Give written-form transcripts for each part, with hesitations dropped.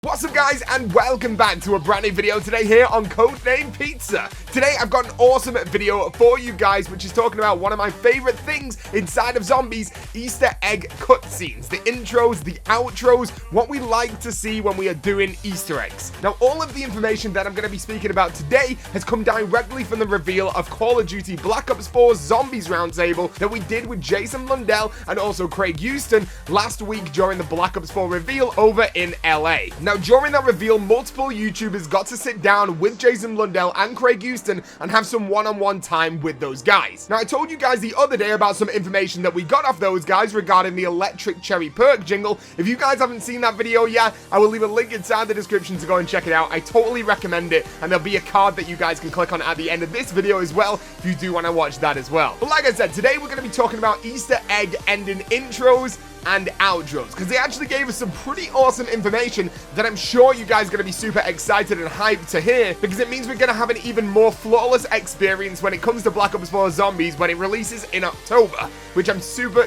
What's up guys, and welcome back to a brand new video today here on Codename Pizza. Today I've got an awesome video for you guys which is talking about one of my favorite things inside of zombies, Easter egg cutscenes, the intros, the outros, what we like to see when we are doing Easter eggs. Now all of the information that I'm going to be speaking about today has come directly from the reveal of Call of Duty Black Ops 4 Zombies Roundtable that we did with Jason Blundell and also Craig Houston last week during the Black Ops 4 reveal over in LA. Now during that reveal, multiple YouTubers got to sit down with Jason Blundell and Craig Houston and have some one-on-one time with those guys. Now I told you guys the other day about some information that we got off those guys regarding the Electric Cherry Perk jingle. If you guys haven't seen that video yet, I will leave a link inside the description to go and check it out. I totally recommend it, and there'll be a card that you guys can click on at the end of this video as well if you do want to watch that as well. But like I said, today we're going to be talking about Easter egg ending intros and outros, because they actually gave us some pretty awesome information that I'm sure you guys are going to be super excited and hyped to hear, because it means we're going to have an even more flawless experience when it comes to Black Ops 4 Zombies when it releases in October, which I'm super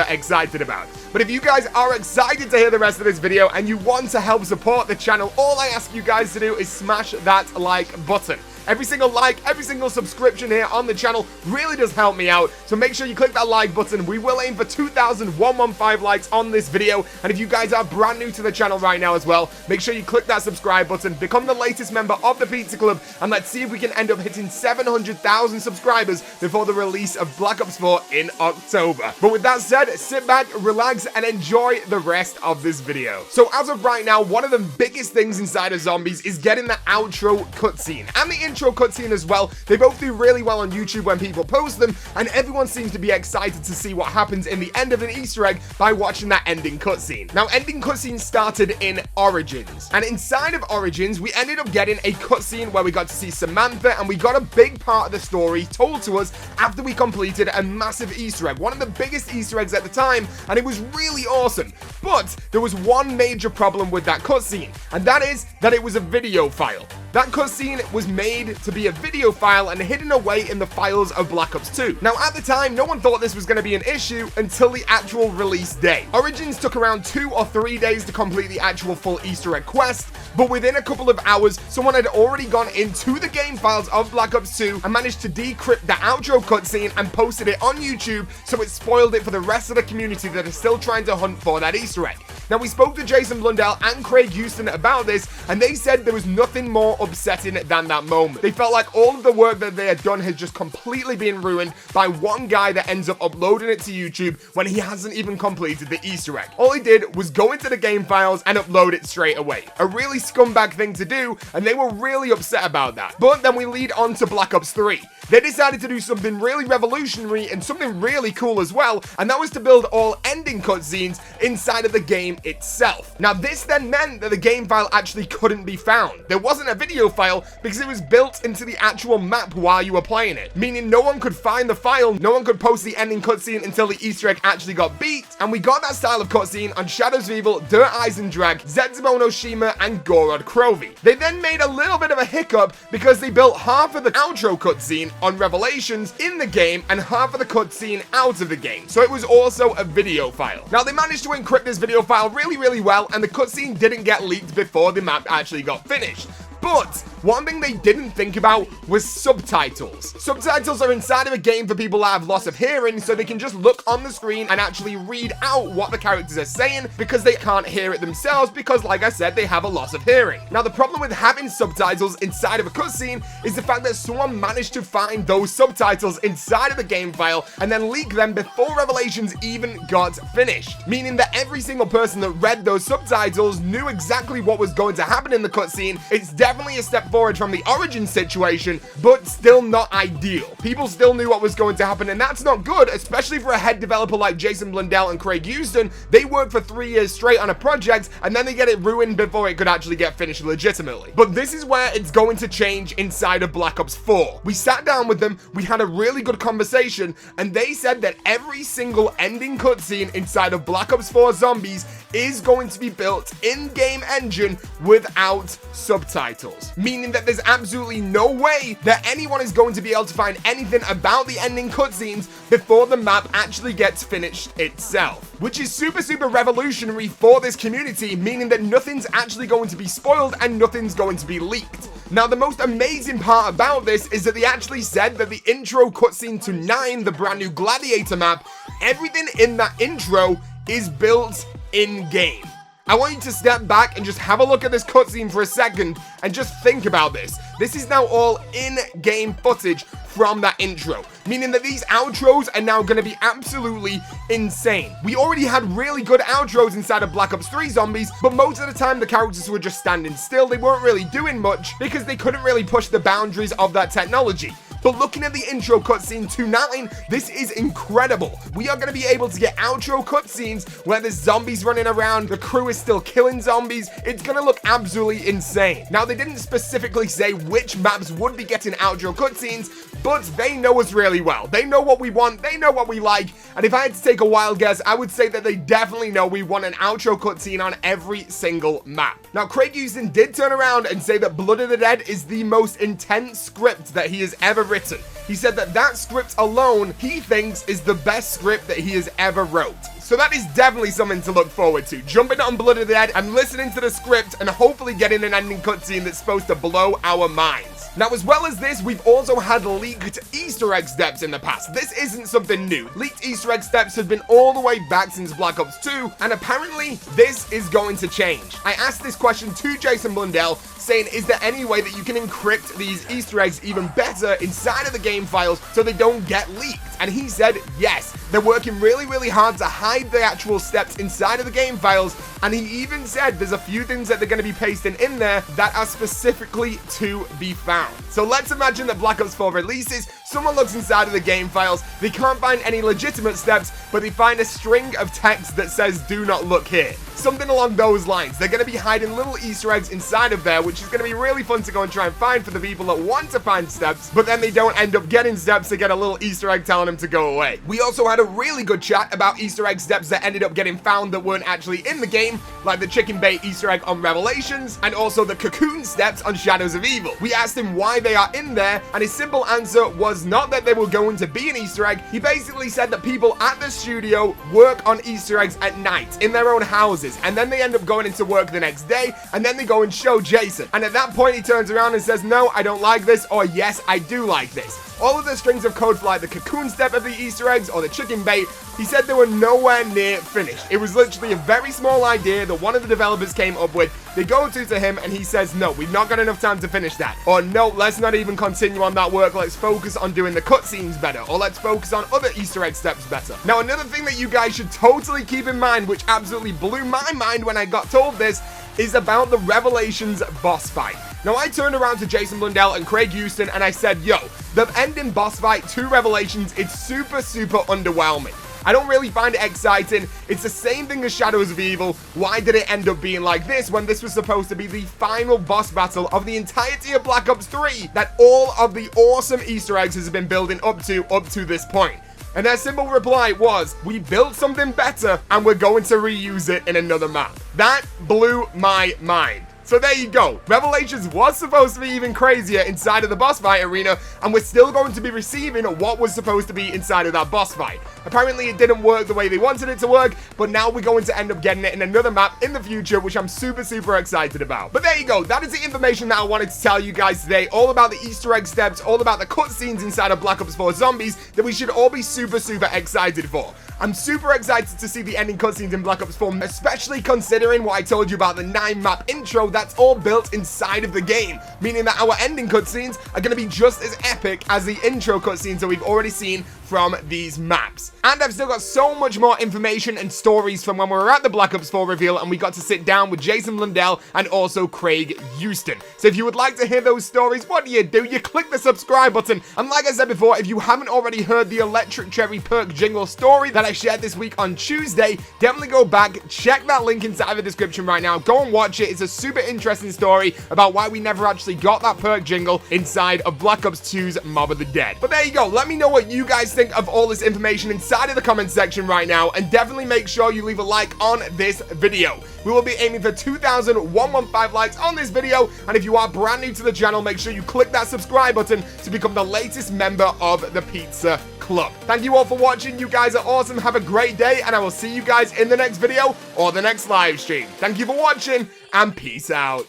excited about. But if you guys are excited to hear the rest of this video and you want to help support the channel, all I ask you guys to do is smash that like button. Every single like, every single subscription here on the channel really does help me out, so make sure you click that like button. We will aim for 2,115 likes on this video, and if you guys are brand new to the channel right now as well, make sure you click that subscribe button, become the latest member of the Pizza Club, and let's see if we can end up hitting 700,000 subscribers before the release of Black Ops 4 in October. But with that said, sit back, relax, and enjoy the rest of this video. So as of right now, one of the biggest things inside of Zombies is getting the outro cutscene, and the intro cutscene as well. They both do really well on YouTube when people post them, and everyone seems to be excited to see what happens in the end of an Easter egg by watching that ending cutscene. Now, ending cutscene started in Origins, and inside of Origins, we ended up getting a cutscene where we got to see Samantha, and we got a big part of the story told to us after we completed a massive Easter egg, one of the biggest Easter eggs at the time, and it was really awesome. But there was one major problem with that cutscene, and that is that it was a video file. That cutscene was made to be a video file and hidden away in the files of Black Ops 2. Now at the time, no one thought this was going to be an issue until the actual release day. Origins took around 2 or 3 days to complete the actual full Easter egg quest, but within a couple of hours, someone had already gone into the game files of Black Ops 2 and managed to decrypt the outro cutscene and posted it on YouTube, so it spoiled it for the rest of the community that is still trying to hunt for that Easter egg. Now, we spoke to Jason Blundell and Craig Houston about this, and they said there was nothing more upsetting than that moment. They felt like all of the work that they had done had just completely been ruined by one guy that ends up uploading it to YouTube when he hasn't even completed the Easter egg. All he did was go into the game files and upload it straight away. A really scumbag thing to do, and they were really upset about that. But then we lead on to Black Ops 3. They decided to do something really revolutionary and something really cool as well, and that was to build all ending cutscenes inside of the game itself. Now this then meant that the game file actually couldn't be found. There wasn't a video file because it was built into the actual map while you were playing it, meaning no one could find the file, no one could post the ending cutscene until the Easter egg actually got beat, and we got that style of cutscene on Shadows of Evil, Dirt Eisendrag, Zetsubou no Shima, and Gorod Krovi. They then made a little bit of a hiccup because they built half of the outro cutscene on Revelations in the game and half of the cutscene out of the game, so it was also a video file. Now they managed to encrypt this video file really well, and the cutscene didn't get leaked before the map actually got finished. But one thing they didn't think about was subtitles. Subtitles are inside of a game for people that have loss of hearing, so they can just look on the screen and actually read out what the characters are saying because they can't hear it themselves because, like I said, they have a loss of hearing. Now, the problem with having subtitles inside of a cutscene is the fact that someone managed to find those subtitles inside of the game file and then leak them before Revelations even got finished, meaning that every single person that read those subtitles knew exactly what was going to happen in the cutscene. It's definitely a step forward from the Origin situation, but still not ideal. People still knew what was going to happen, and that's not good, especially for a head developer like Jason Blundell and Craig Houston. They worked for 3 years straight on a project, and then they get it ruined before it could actually get finished legitimately. But this is where it's going to change inside of Black Ops 4. We sat down with them, we had a really good conversation, and they said that every single ending cutscene inside of Black Ops 4 Zombies is going to be built in-game engine without subtitles, meaning that there's absolutely no way that anyone is going to be able to find anything about the ending cutscenes before the map actually gets finished itself, which is super revolutionary for this community, meaning that nothing's actually going to be spoiled and nothing's going to be leaked. Now, the most amazing part about this is that they actually said that the intro cutscene to 9, the brand new Gladiator map, everything in that intro is built in-game. I want you to step back and just have a look at this cutscene for a second and just think about this. This is now all in-game footage from that intro, meaning that these outros are now going to be absolutely insane. We already had really good outros inside of Black Ops 3 Zombies, but most of the time the characters were just standing still. They weren't really doing much because they couldn't really push the boundaries of that technology. But looking at the intro cutscene to 9, this is incredible. We are going to be able to get outro cutscenes where there's zombies running around, the crew is still killing zombies. It's going to look absolutely insane. Now, they didn't specifically say which maps would be getting outro cutscenes, but they know us really well. They know what we want, they know what we like, and if I had to take a wild guess, I would say that they definitely know we want an outro cutscene on every single map. Now, Craig Houston did turn around and say that Blood of the Dead is the most intense script that he has ever written. He said that that script alone, he thinks, is the best script that he has ever wrote. So that is definitely something to look forward to. Jumping on Blood of the Dead and listening to the script and hopefully getting an ending cutscene that's supposed to blow our minds. Now, as well as this, we've also had leaked Easter egg steps in the past. This isn't something new. Leaked Easter egg steps have been all the way back since Black Ops 2, and apparently this is going to change. I asked this question to Jason Blundell, saying, is there any way that you can encrypt these Easter eggs even better inside of the game files so they don't get leaked? And he said, yes, they're working really hard to hide the actual steps inside of the game files, and he even said there's a few things that they're going to be pasting in there that are specifically to be found. So let's imagine that Black Ops 4 releases, someone looks inside of the game files, they can't find any legitimate steps, but they find a string of text that says, do not look here. Something along those lines. They're going to be hiding little Easter eggs inside of there, which is going to be really fun to go and try and find for the people that want to find steps, but then they don't end up getting steps to get a little Easter egg telling them to go away. We also had a really good chat about Easter egg steps that ended up getting found that weren't actually in the game, like the chicken bait Easter egg on Revelations, and also the cocoon steps on Shadows of Evil. We asked him why they are in there, and his simple answer was not that they were going to be an Easter egg. He basically said that people at the studio work on Easter eggs at night in their own houses, and then they end up going into work the next day, and then they go and show Jason. And at that point, he turns around and says, no, I don't like this, or yes, I do like this. All of the strings of code for like the cocoon step of the Easter eggs or the chicken bait, he said they were nowhere near finished. It was literally a very small idea that one of the developers came up with. They go to him and he says, no, we've not got enough time to finish that. Or no, let's not even continue on that work. Let's focus on doing the cutscenes better. Or let's focus on other Easter egg steps better. Now, another thing that you guys should totally keep in mind, which absolutely blew my mind when I got told this, is about the Revelations boss fight. Now, I turned around to Jason Blundell and Craig Houston and I said, yo, the ending boss fight to Revelations, it's super underwhelming. I don't really find it exciting. It's the same thing as Shadows of Evil. Why did it end up being like this when this was supposed to be the final boss battle of the entirety of Black Ops 3 that all of the awesome Easter eggs has been building up to this point? And their simple reply was, we built something better and we're going to reuse it in another map. That blew my mind. So there you go. Revelations was supposed to be even crazier inside of the boss fight arena, and we're still going to be receiving what was supposed to be inside of that boss fight. Apparently, it didn't work the way they wanted it to work, but now we're going to end up getting it in another map in the future, which I'm super excited about. But there you go. That is the information that I wanted to tell you guys today, all about the Easter egg steps, all about the cutscenes inside of Black Ops 4 Zombies that we should all be super excited for. I'm super excited to see the ending cutscenes in Black Ops 4, especially considering what I told you about the 9 map intro. That's all built inside of the game, meaning that our ending cutscenes are going to be just as epic as the intro cutscenes that we've already seen from these maps. And I've still got so much more information and stories from when we were at the Black Ops 4 reveal and we got to sit down with Jason Blundell and also Craig Houston. So if you would like to hear those stories, what do? You click the subscribe button. And like I said before, if you haven't already heard the Electric Cherry perk jingle story that I shared this week on Tuesday, definitely go back, check that link inside the description right now. Go and watch it. It's a super interesting story about why we never actually got that perk jingle inside of Black Ops 2's Mob of the Dead. But there you go. Let me know what you guys think of all this information inside of the comment section right now, and definitely make sure you leave a like on this video. We will be aiming for 2,115 likes on this video, and if you are brand new to the channel, make sure you click that subscribe button to become the latest member of the Pizza Club. Thank you all for watching. You guys are awesome. Have a great day, and I will see you guys in the next video or the next live stream. Thank you for watching, and peace out.